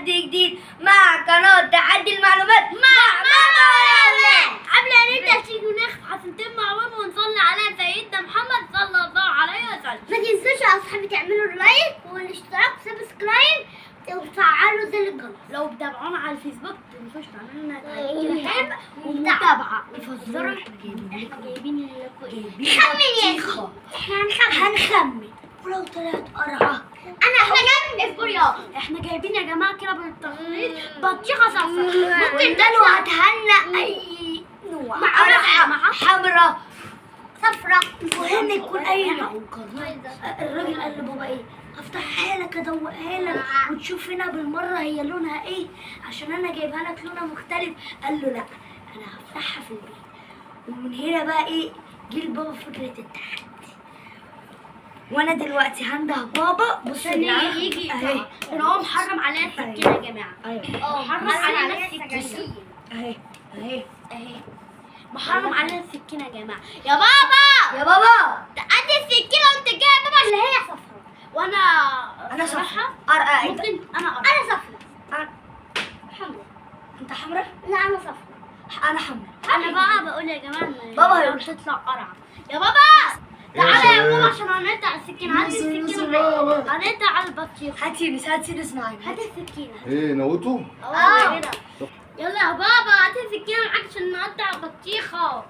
تحدي جديد مع قناة تحدي المعلومات مع ماما والأولاد. قبل ما نبدأ تيجوا ناخد حسنتين مع ماما ونصلي على سيدنا محمد صلى الله عليه وسلم. ما تنسوش يا اصحابي تعملوا اللايك والاشتراك وسبسكرايب وتفعلوا زر الجرس. لو بتابعونا على الفيسبوك ما تنسوش تعملوا لنا تعليق ومتابعة وفزروا احنا جايبين لكم ايه؟ خمن يا اخو. احنا هنخمن ولو طلعت قرعة احنا جايبين الفريق. احنا جايبين يا جماعة كده بالتقليد بطيخة صفرا. ممكن ده لو هتهنى اي نوع مع حمراء صفرة المهم يكون اي نوع. الراجل قال لبابا ايه؟ هفتحها لك ادوقها لك وتشوف هنا بالمره هي لونها ايه عشان انا جايبها لك لونها مختلف. قال له لا انا هفتحها في البيت. ومن هنا بقى ايه جه لبابا فكره التحدي. وانا دلوقتي هنده بابا. بص يجي اهي هو محرم عليا السكينه يا جماعه. محرم عليا السكينه اهي اهي محرم علينا السكينه يا جماعه. يا بابا يا بابا ادي السكينه وانت جاي يا بابا اللي هي صفرا وانا صفرا. ممكن انا صفرة. حمرا. انت حمرا؟ لا انا صفرة. انا حمرا. انا بقى بقول يا جماعه ان بابا لو تطلع قرعه. يا بابا تعالى يا بابا عشان هنقطع السكينه. هات السكينه هنقطع على البطيخ. هات سيرس معايا. هات السكينه. ايه نوته؟ كده يلا يا بابا هات السكينه معاك عشان نقطع البطيخه.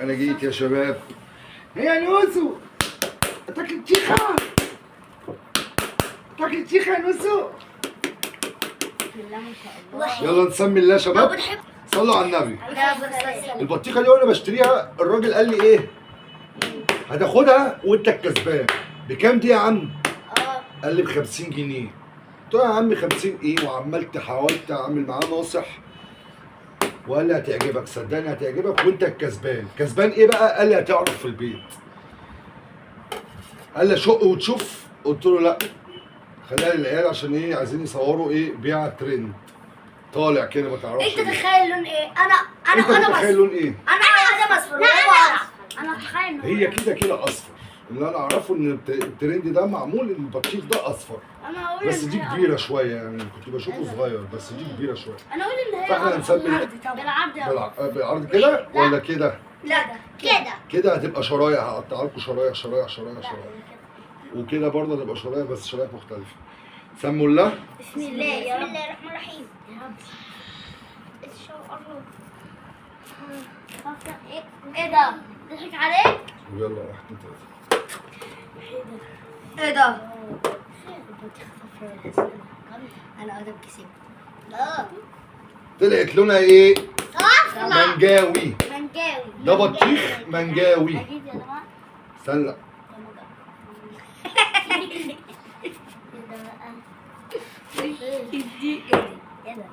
انا جيت يا شباب. ايه يا نوسو؟ تاكل تيخه؟ تاكل تيخه يا نوسو؟ يلا نسمي الله يا شباب. صلوا على النبي. البطيخه دي وانا بشتريها الراجل قال لي ايه؟ هتاخدها وانت الكسبان. بكام دي يا عم؟ قال لي ب 50 جنيه. قلت له يا عم 50 ايه؟ وعملت حاولت اعمل معاه ناصح وقال لي هتعجبك. صدقني هتعجبك وانت الكسبان. كسبان ايه بقى؟ قال لي هتعرف في البيت. قال لي شق وتشوف. قلت له لا خليها للعيال عشان ايه؟ عايزين يصوروا ايه؟ بيع ترند طالع كده ما تعرفش. انت تخيل لون ايه؟ انت متخيل لون ايه؟ انا اصفر. انا اتخيل هي كده كده اصفر. اللي انا اعرفه ان الترند ده معمول ان البطيخ ده اصفر. انا اقول بس دي كبيره شويه يعني كنت بشوفه صغير بس دي كبيره شويه. انا اقول ان هي فاحنا هنسمي بالعرض بالعرض كده ولا كده؟ لا ده كده كده هتبقى شرايح. هقطع لكم شرايح شرايح شرايح شرايح. وكده برضه هتبقى شرايح بس شرايح مختلفه. سموا الله. بسم الله يا رب. بسم الله الرحمن الرحيم. ايه ده؟ ضحك عليك؟ ويلا واحد اتنين تلاته. ايه ده؟ انا ادم كسبت. طلعت لونها ايه؟ صفرة. منجاوي. منجاوي. ده بطيخ منجاوي. اكيد يا جماعه. استنى.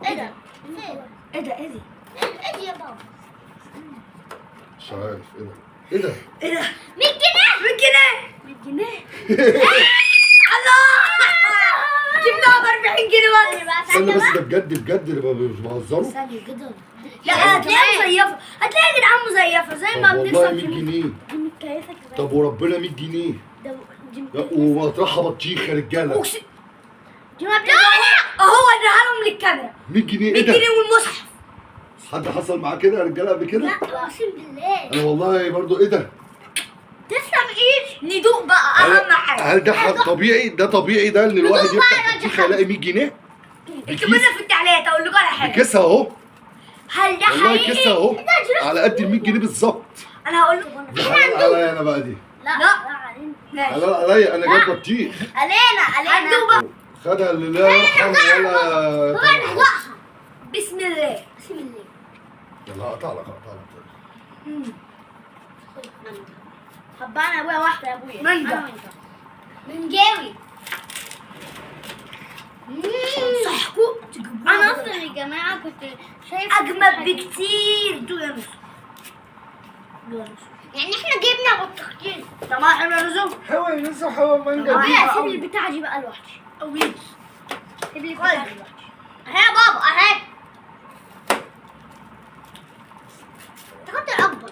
ايه ده؟ ايه ده؟ ايه دي؟ ايه يا بابا؟ مش عارف ايه ده؟ ايه ده؟ 100 جنيه. 100 جنيه الله جبناها ب 40 جنيه بس. استنى بس ده بجد بجد اللي مش بهزروا. ثانيه كده. لا هتلاقيها مزيفه. هتلاقي يا جدعان مزيفه زي ما طب والله بنكسب 100 في جنيه. دي متكيفه كمان. طب وربنا 100 جنيه. لا ومطرحها بطيخ يا رجاله. دي ما اهو اديها لهم للكاميرا. 100 جنيه 100 ايه ده؟ جنيه والمصحف. حد حصل معاه كده يا رجاله قبل كده؟ لا اقسم بالله. انا والله برضو ايه ده؟ تسلم ايد ندوق بقى اهم حاجه. هل ده حد طبيعي؟ ده طبيعي ده ان الواحد يفتح بطيخه يلاقي 100 جنيه؟ اكتبوا لنا في التعليقات اقول لكم على حاجه. كيسها اهو. هل ده والله حقيقي؟ كيسها اهو على قد ال 100 جنيه بالظبط. انا هقول لكم. دي حلال عليا انا بقى دي. لا ماشي. حلال عليا انا جايب بطيخ. علينا هندوق بقى. خدها اللي لا يرحم ولا بسم الله. بسم الله. يلا هقطع لك. طب انا ابويا واحده يا ابويا. مانجا. منجاوي. صحكوا انا اصلا يا جماعه كنت شايف اجمد بكتير. دول يا نص. يعني احنا جبنا بطيختين. طماطم يا رزق. حلوه يا ناس حلوه مانجا دي. ابويا سيب البتاعه دي بقى لوحدي. قوي. سيب لي البتاعه دي لوحدي. اهي يا بابا اهي. تاخد الاكبر.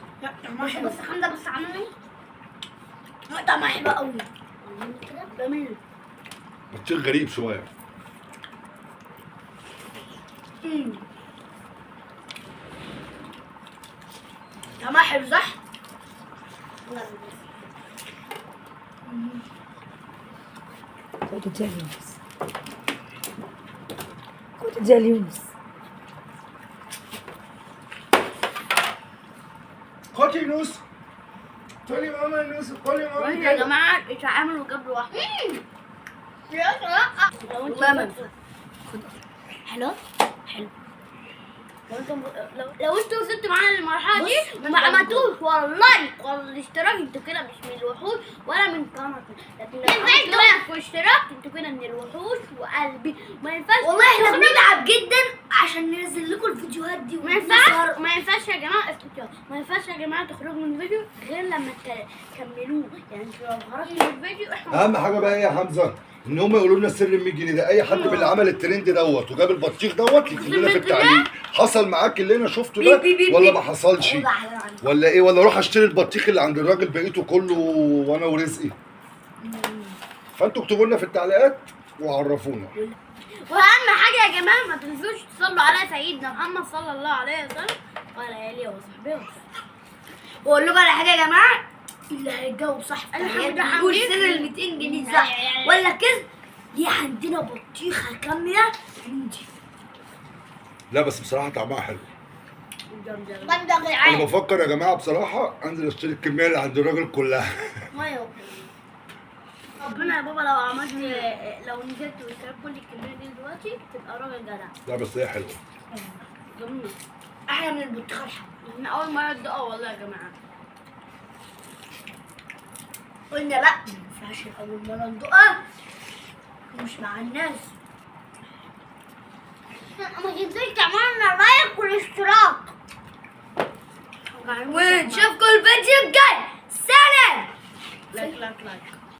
بس حمزه بص عملي. طعمها حلوه قوي. جميل. بطيخ غريب شويه. طعمها حلو صح؟ كنت جاليوس كنت جاليوس خد يونس. قولي ماما يونس، قولي ماما يا كده. جماعة اتعاملوا قبل واحدة. والله ما حلو؟ حلو. لو انتوا وصلتوا معانا للمرحلة دي وما عملتوش والله الاشتراك انتوا كده مش من الوحوش ولا من قناتنا، لكن لو عملتوا لايك واشتراك انتوا كده من الوحوش وقلبي ما ينفعش. والله احنا بنتعب جدا عشان ننزل لكم الفيديوهات دي ما ينفعش يا جماعة اسكتوا، ما ينفعش يا جماعة تخرجوا من الفيديو غير لما تكملوه، يعني انتوا لو خرجتوا من الفيديو احنا اهم حاجه بقى ايه يا حمزه؟ ان هم يقولوا لنا سر ال 100 جنيه ده. اي حد من اللي عمل الترند دوت وجاب البطيخ دوت يكتب لنا في التعليق حصل معاك اللي انا شفته ده ولا ما حصلش، ولا ايه، ولا اروح اشتري البطيخ اللي عند الراجل بقيته كله وانا ورزقي. فانتوا اكتبوا لنا في التعليقات وعرفونا. واهم حاجه يا جماعه ما تنسوش تصلوا على سيدنا محمد صلى الله عليه وسلم وعلى اله وصحبه وسلم. واقول لكم على حاجه يا جماعه، اللي هيجاوب صح في الحمد التحيات لله يقول حمدين. سر ال 200 جنيه صح ولا كذب، دي عندنا بطيخه كامله عندي. لا بس بصراحه طعمها حلو. جامدة يا انا جدعان. بفكر يا جماعه بصراحه انزل اشتري الكميه اللي عند الراجل كلها. ربنا يا بابا لو عملت لو نزلت واشتريت كل الكميه دي دلوقتي تبقى راجل جدع. لا بس هي حلوه. جميل. احلى من البطيخه الحمراء. احنا اول مره ندوقها والله يا جماعه. قلنا لا ما ينفعش اول مره ندوقها مش مع الناس. ما تنسوش تعملوا لنا لايك والاشتراك. ونشوفكم الفيديو